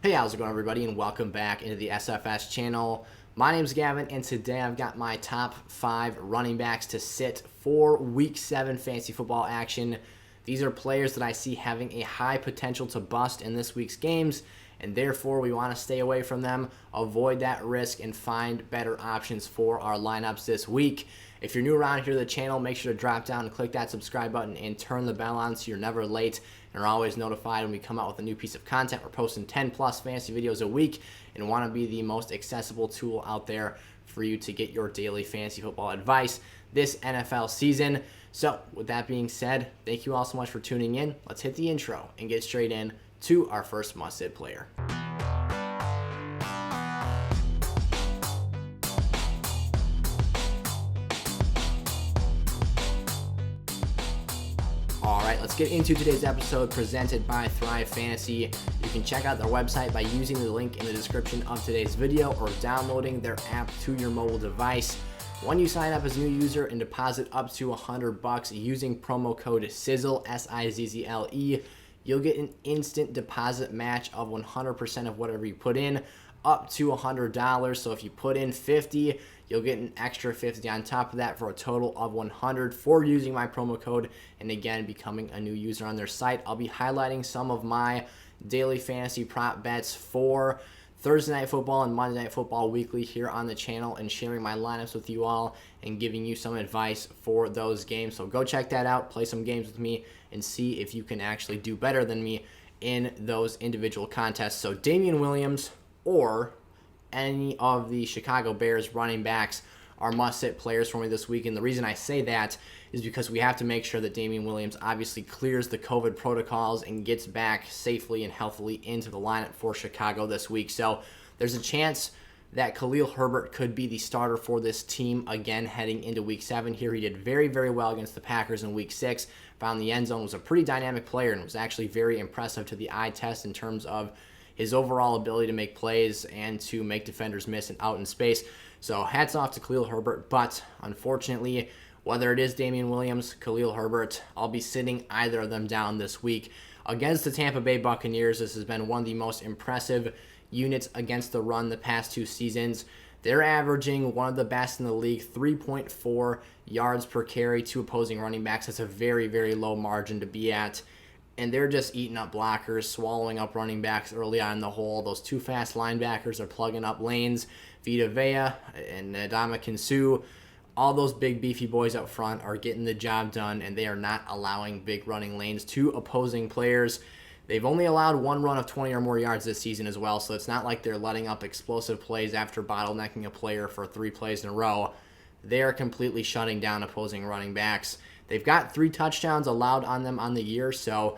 Hey, how's it going, everybody, and welcome back into the SFS channel. My name's Gavin, and today I've got my top 5 running backs to sit for Week 7 fantasy football action. These are players that I see having a high potential to bust in this week's games, and therefore we want to stay away from them, avoid that risk, and find better options for our lineups this week. If you're new around here to the channel, make sure to drop down and click that subscribe button and turn the bell on so you're never late and are always notified when we come out with a new piece of content. We're posting 10 plus fantasy videos a week and want to be the most accessible tool out there for you to get your daily fantasy football advice this NFL season. So with that being said, thank you all so much for tuning in. Let's hit the intro and get straight in to our first must-sit player. All right, let's get into today's episode presented by Thrive Fantasy. You can check out their website by using the link in the description of today's video or downloading their app to your mobile device. When you sign up as a new user and deposit up to $100 using promo code SIZZLE, SIZZLE, you'll get an instant deposit match of 100% of whatever you put in, up to $100. So if you put in $50, you'll get an extra $50 on top of that for a total of $100 for using my promo code and again becoming a new user on their site. I'll be highlighting some of my daily fantasy prop bets for Thursday Night Football and Monday Night Football weekly here on the channel and sharing my lineups with you all and giving you some advice for those games. So go check that out, play some games with me, and see if you can actually do better than me in those individual contests. So Damien Williams or any of the Chicago Bears running backs are must-sit players for me this week. And the reason I say that is because we have to make sure that Damien Williams obviously clears the COVID protocols and gets back safely and healthily into the lineup for Chicago this week. So there's a chance that Khalil Herbert could be the starter for this team again heading into Week 7 here. He did very, very well against the Packers in Week 6, found the end zone, was a pretty dynamic player, and was actually very impressive to the eye test in terms of his overall ability to make plays and to make defenders miss and out in space. So hats off to Khalil Herbert, but unfortunately, whether it is Damien Williams, Khalil Herbert, I'll be sitting either of them down this week. Against the Tampa Bay Buccaneers, this has been one of the most impressive units against the run the past 2 seasons. They're averaging one of the best in the league, 3.4 yards per carry to opposing running backs. That's a very, very low margin to be at. And they're just eating up blockers, swallowing up running backs early on in the hole. Those 2 fast linebackers are plugging up lanes. Vita Vea and Ndamukong Suh, all those big beefy boys up front are getting the job done, and they are not allowing big running lanes to opposing players. They've only allowed one run of 20 or more yards this season as well, so it's not like they're letting up explosive plays after bottlenecking a player for 3 plays in a row. They are completely shutting down opposing running backs. They've got 3 touchdowns allowed on them on the year, so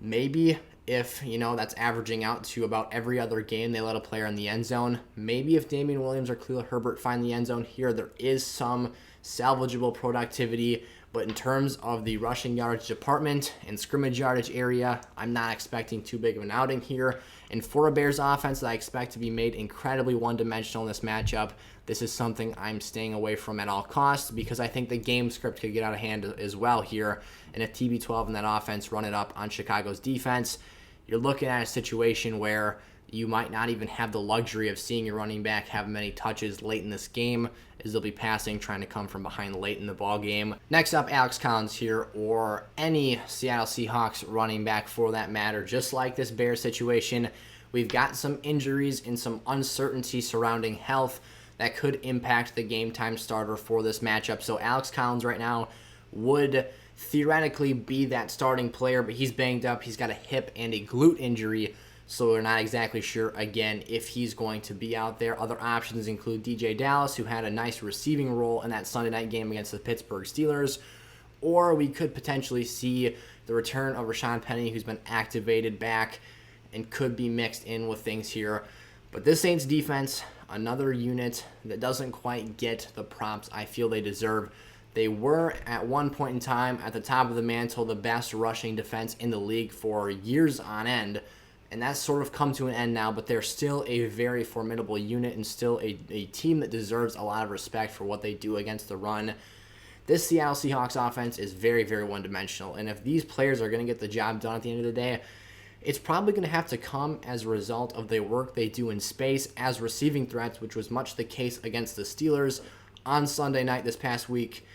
maybe if, that's averaging out to about every other game they let a player in the end zone, maybe if Damien Williams or Khalil Herbert find the end zone here, there is some salvageable productivity. But in terms of the rushing yardage department and scrimmage yardage area, I'm not expecting too big of an outing here. And for a Bears offense that I expect to be made incredibly one-dimensional in this matchup, this is something I'm staying away from at all costs because I think the game script could get out of hand as well here. And if TB12 and that offense run it up on Chicago's defense, you're looking at a situation where you might not even have the luxury of seeing your running back have many touches late in this game, as they'll be passing, trying to come from behind late in the ball game. Next up, Alex Collins here, or any Seattle Seahawks running back for that matter. Just like this Bears situation, we've got some injuries and some uncertainty surrounding health that could impact the game time starter for this matchup. So Alex Collins right now would theoretically be that starting player, but he's banged up. He's got a hip and a glute injury, so we're not exactly sure, again, if he's going to be out there. Other options include DJ Dallas, who had a nice receiving role in that Sunday night game against the Pittsburgh Steelers, or we could potentially see the return of Rashaad Penny, who's been activated back and could be mixed in with things here. But this Saints defense, another unit that doesn't quite get the props I feel they deserve. They were, at one point in time, at the top of the mantle, the best rushing defense in the league for years on end. And that's sort of come to an end now, but they're still a very formidable unit and still a team that deserves a lot of respect for what they do against the run. This Seattle Seahawks offense is very, very one-dimensional. And if these players are going to get the job done at the end of the day, it's probably going to have to come as a result of the work they do in space as receiving threats, which was much the case against the Steelers on Sunday night this past week.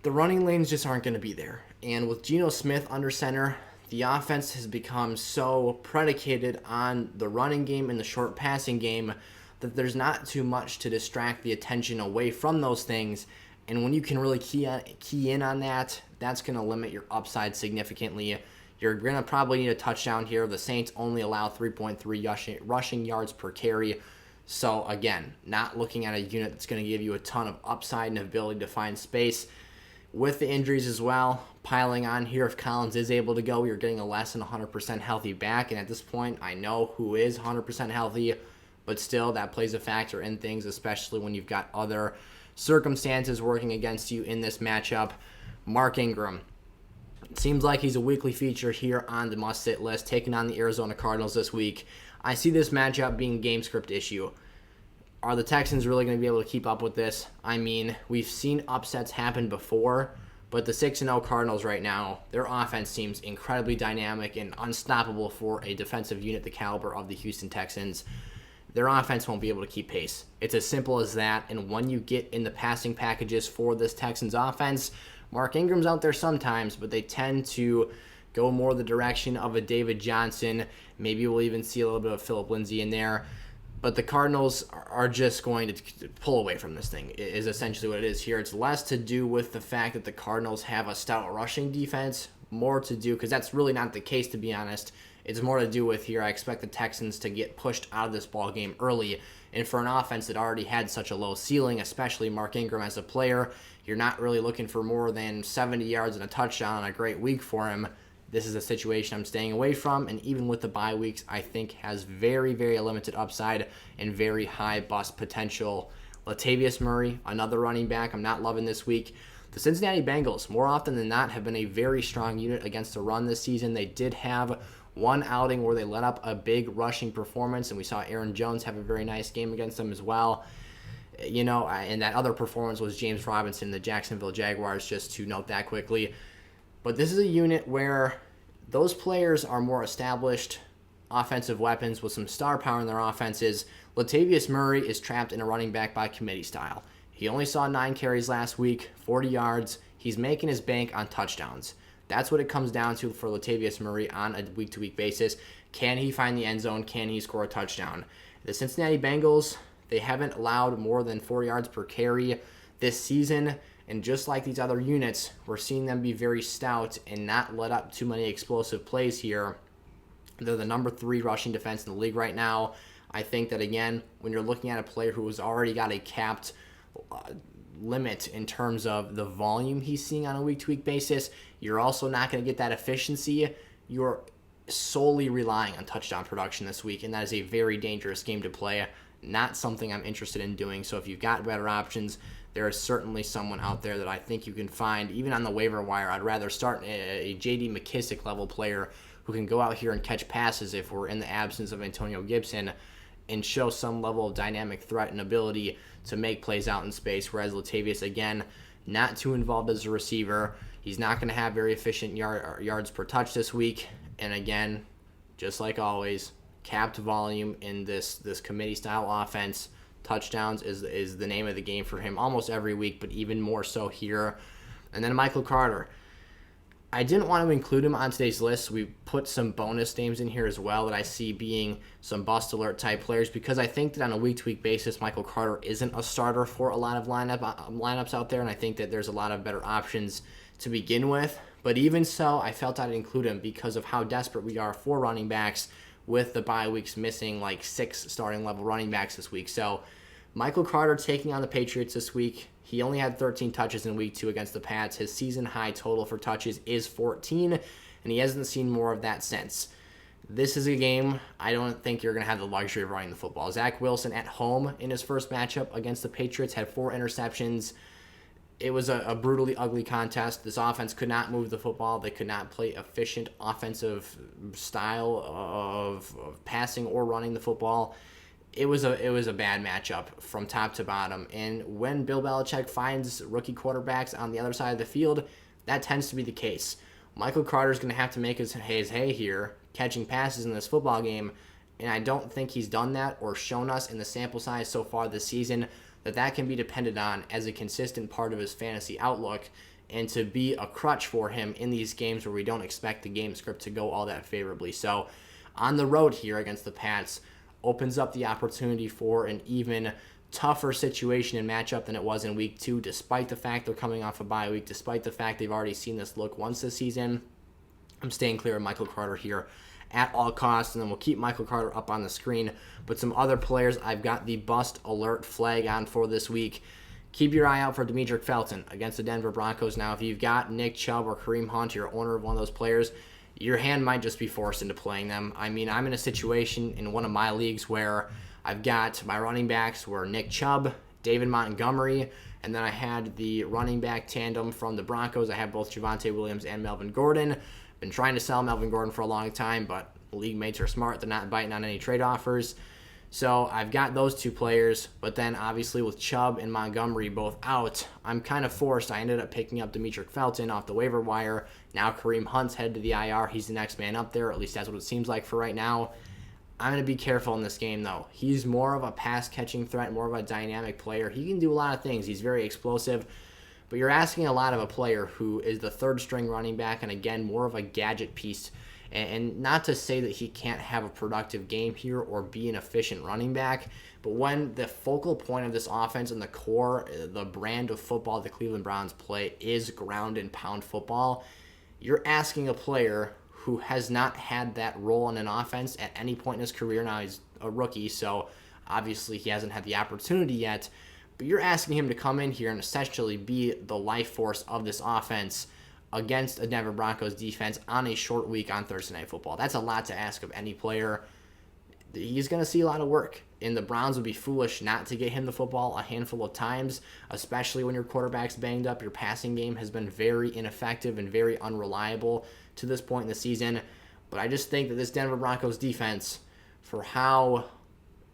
The running lanes just aren't going to be there. And with Geno Smith under center, the offense has become so predicated on the running game and the short passing game that there's not too much to distract the attention away from those things. And when you can really key in on that, that's going to limit your upside significantly. You're going to probably need a touchdown here. The Saints only allow 3.3 rushing yards per carry. So again, not looking at a unit that's going to give you a ton of upside and ability to find space. With the injuries as well, piling on here, if Collins is able to go, you're getting a less than 100% healthy back. And at this point, I know who is 100% healthy, but still that plays a factor in things, especially when you've got other circumstances working against you in this matchup. Mark Ingram. It seems like he's a weekly feature here on the must-sit list, taking on the Arizona Cardinals this week. I see this matchup being a game script issue. Are the Texans really going to be able to keep up with this? I mean, we've seen upsets happen before, but the 6-0 Cardinals right now, their offense seems incredibly dynamic and unstoppable for a defensive unit the caliber of the Houston Texans. Their offense won't be able to keep pace. It's as simple as that, and when you get in the passing packages for this Texans offense, Mark Ingram's out there sometimes, but they tend to go more the direction of a David Johnson. Maybe we'll even see a little bit of Phillip Lindsay in there. But the Cardinals are just going to pull away from this thing, is essentially what it is here. It's less to do with the fact that the Cardinals have a stout rushing defense, more to do, because that's really not the case, to be honest. It's more to do with here, I expect the Texans to get pushed out of this ball game early. And for an offense that already had such a low ceiling, especially Mark Ingram as a player, you're not really looking for more than 70 yards and a touchdown on a great week for him. This is a situation I'm staying away from, and even with the bye weeks, I think has very, very limited upside and very high bust potential. Latavius Murray, another running back, I'm not loving this week. The Cincinnati Bengals, more often than not, have been a very strong unit against the run this season. They did have one outing where they let up a big rushing performance, and we saw Aaron Jones have a very nice game against them as well. You know, and that other performance was James Robinson, the Jacksonville Jaguars, just to note that quickly. But this is a unit where those players are more established offensive weapons with some star power in their offenses. Latavius Murray is trapped in a running back by committee style. He only saw 9 carries last week, 40 yards. He's making his bank on touchdowns. That's what it comes down to for Latavius Murray on a week-to-week basis. Can he find the end zone? Can he score a touchdown? The Cincinnati Bengals, they haven't allowed more than 4 yards per carry this season. And just like these other units, we're seeing them be very stout and not let up too many explosive plays here. They're the number 3 rushing defense in the league right now. I think that, again, when you're looking at a player who has already got a capped limit in terms of the volume he's seeing on a week-to-week basis, you're also not going to get that efficiency. You're solely relying on touchdown production this week, and that is a very dangerous game to play. Not something I'm interested in doing. So if you've got better options, there is certainly someone out there that I think you can find, even on the waiver wire. I'd rather start a J.D. McKissick level player who can go out here and catch passes if we're in the absence of Antonio Gibson and show some level of dynamic threat and ability to make plays out in space, whereas Latavius, again, not too involved as a receiver. He's not going to have very efficient yards per touch this week. And again, just like always, capped volume in this committee-style offense. Touchdowns is the name of the game for him almost every week, but even more so here. And then Michael Carter. I didn't want to include him on today's list. We put some bonus names in here as well that I see being some bust-alert type players, because I think that on a week-to-week basis, Michael Carter isn't a starter for a lot of lineups out there, and I think that there's a lot of better options to begin with. But even so, I felt I'd include him because of how desperate we are for running backs, with the bye weeks missing like 6 starting level running backs this week. So Michael Carter taking on the Patriots this week. He only had 13 touches in week 2 against the Pats. His season high total for touches is 14, and he hasn't seen more of that since. This is a game I don't think you're going to have the luxury of running the football. Zach Wilson at home in his first matchup against the Patriots had 4 interceptions. It was a brutally ugly contest. This offense could not move the football. They could not play efficient offensive style of passing or running the football. It was a bad matchup from top to bottom. And when Bill Belichick finds rookie quarterbacks on the other side of the field, that tends to be the case. Michael Carter's going to have to make his hay here, catching passes in this football game, and I don't think he's done that or shown us in the sample size so far this season that can be depended on as a consistent part of his fantasy outlook and to be a crutch for him in these games where we don't expect the game script to go all that favorably. So on the road here against the Pats opens up the opportunity for an even tougher situation and matchup than it was in week 2, despite the fact they're coming off a bye week, despite the fact they've already seen this look once this season. I'm staying clear of Michael Carter here at all costs, and then we'll keep Michael Carter up on the screen. But some other players I've got the bust alert flag on for this week. Keep your eye out for Demetric Felton against the Denver Broncos. Now, if you've got Nick Chubb or Kareem Hunt, you're owner of one of those players, your hand might just be forced into playing them. I mean, I'm in a situation in one of my leagues where I've got my running backs were Nick Chubb, David Montgomery, and then I had the running back tandem from the Broncos. I have both Javonte Williams and Melvin Gordon. Been trying to sell Melvin Gordon for a long time, but league mates are smart. They're not biting on any trade offers. So I've got those two players, but then obviously with Chubb and Montgomery both out, I'm kind of forced. I ended up picking up Demetric Felton off the waiver wire. Now Kareem Hunt's headed to the IR. He's the next man up there, at least that's what it seems like for right now. I'm going to be careful in this game, though. He's more of a pass-catching threat, more of a dynamic player. He can do a lot of things. He's very explosive, but you're asking a lot of a player who is the third-string running back and, again, more of a gadget piece. And not to say that he can't have a productive game here or be an efficient running back, but when the focal point of this offense and the core, the brand of football the Cleveland Browns play is ground and pound football, you're asking a player who has not had that role in an offense at any point in his career. Now he's a rookie, so obviously he hasn't had the opportunity yet, but you're asking him to come in here and essentially be the life force of this offense against a Denver Broncos defense on a short week on Thursday Night Football. That's a lot to ask of any player. He's going to see a lot of work, and the Browns would be foolish not to get him the football a handful of times, especially when your quarterback's banged up. Your passing game has been very ineffective and very unreliable to this point in the season. But I just think that this Denver Broncos defense, for how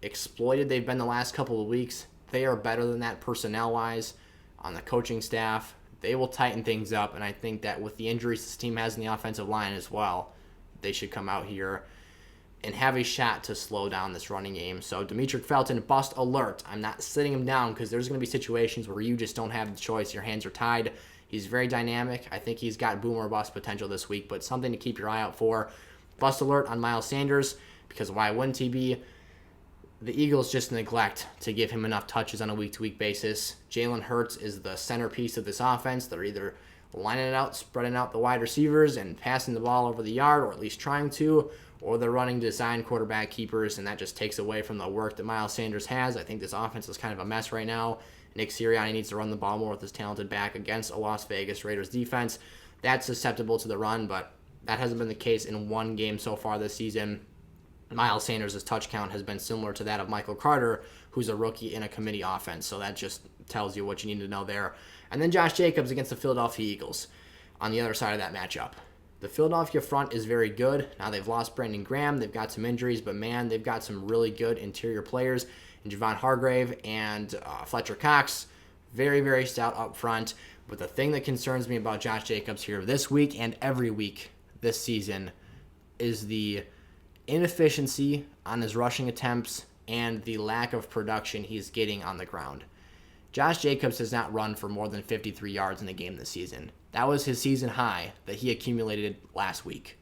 exploited they've been the last couple of weeks, they are better than that personnel-wise on the coaching staff. They will tighten things up, and I think that with the injuries this team has in the offensive line as well, they should come out here and have a shot to slow down this running game. So Demetric Felton, bust alert. I'm not sitting him down because there's going to be situations where you just don't have the choice. Your hands are tied. He's very dynamic. I think he's got boom or bust potential this week, but something to keep your eye out for. Bust alert on Miles Sanders, because why wouldn't he be? The Eagles just neglect to give him enough touches on a week-to-week basis. Jalen Hurts is the centerpiece of this offense. They're either lining it out, spreading out the wide receivers and passing the ball over the yard, or at least trying to, or they're running design quarterback keepers, and that just takes away from the work that Miles Sanders has. I think this offense is kind of a mess right now. Nick Sirianni needs to run the ball more with his talented back against a Las Vegas Raiders defense. That's susceptible to the run, but that hasn't been the case in one game so far this season. Miles Sanders' touch count has been similar to that of Michael Carter, who's a rookie in a committee offense. So that just tells you what you need to know there. And then Josh Jacobs against the Philadelphia Eagles on the other side of that matchup. The Philadelphia front is very good. Now they've lost Brandon Graham. They've got some injuries, but man, they've got some really good interior players in Javon Hargrave and Fletcher Cox. Very, very stout up front. But the thing that concerns me about Josh Jacobs here this week and every week this season is the inefficiency on his rushing attempts and the lack of production he's getting on the ground. Josh Jacobs has not run for more than 53 yards in a game this season. That was his season high that he accumulated last week.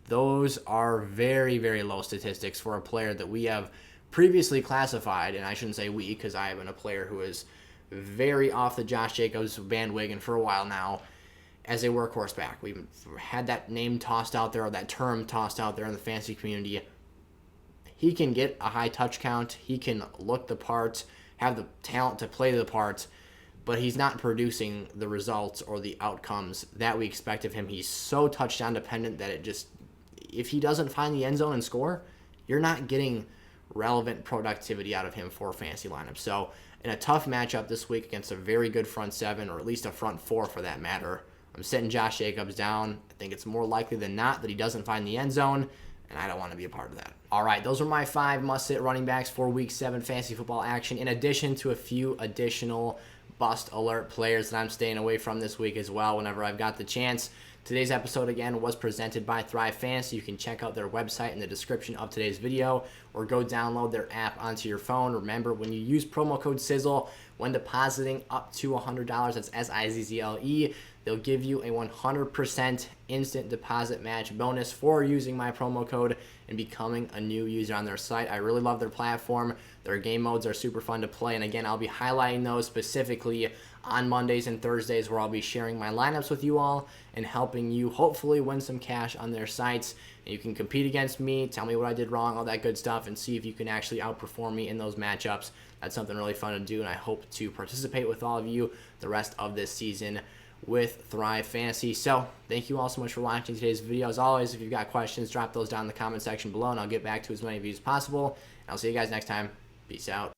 Those are very, very low statistics for a player that we have previously classified, and I shouldn't say we because I have been a player who is very off the Josh Jacobs bandwagon for a while now, as a workhorse back. We've had that name tossed out there, or that term tossed out there in the fantasy community. He can get a high touch count. He can look the part, have the talent to play the part, but he's not producing the results or the outcomes that we expect of him. He's so touchdown dependent that it just, if he doesn't find the end zone and score, you're not getting relevant productivity out of him for fantasy lineups. So in a tough matchup this week against a very good front seven, or at least a front four for that matter, I'm sitting Josh Jacobs down. I think it's more likely than not that he doesn't find the end zone, and I don't want to be a part of that. All right, those are my 5 must-sit running backs for Week 7 fantasy football action, in addition to a few additional bust alert players that I'm staying away from this week as well whenever I've got the chance. Today's episode, again, was presented by Thrive Fantasy. You can check out their website in the description of today's video or go download their app onto your phone. Remember, when you use promo code SIZZLE, when depositing up to $100, that's SIZZLE, they'll give you a 100% instant deposit match bonus for using my promo code and becoming a new user on their site. I really love their platform. Their game modes are super fun to play. And again, I'll be highlighting those specifically on Mondays and Thursdays, where I'll be sharing my lineups with you all and helping you hopefully win some cash on their sites. And you can compete against me, tell me what I did wrong, all that good stuff, and see if you can actually outperform me in those matchups. That's something really fun to do, and I hope to participate with all of you the rest of this season with Thrive Fantasy. So thank you all so much for watching today's video. As always, if you've got questions, drop those down in the comment section below, and I'll get back to as many of you as possible. And I'll see you guys next time. Peace out.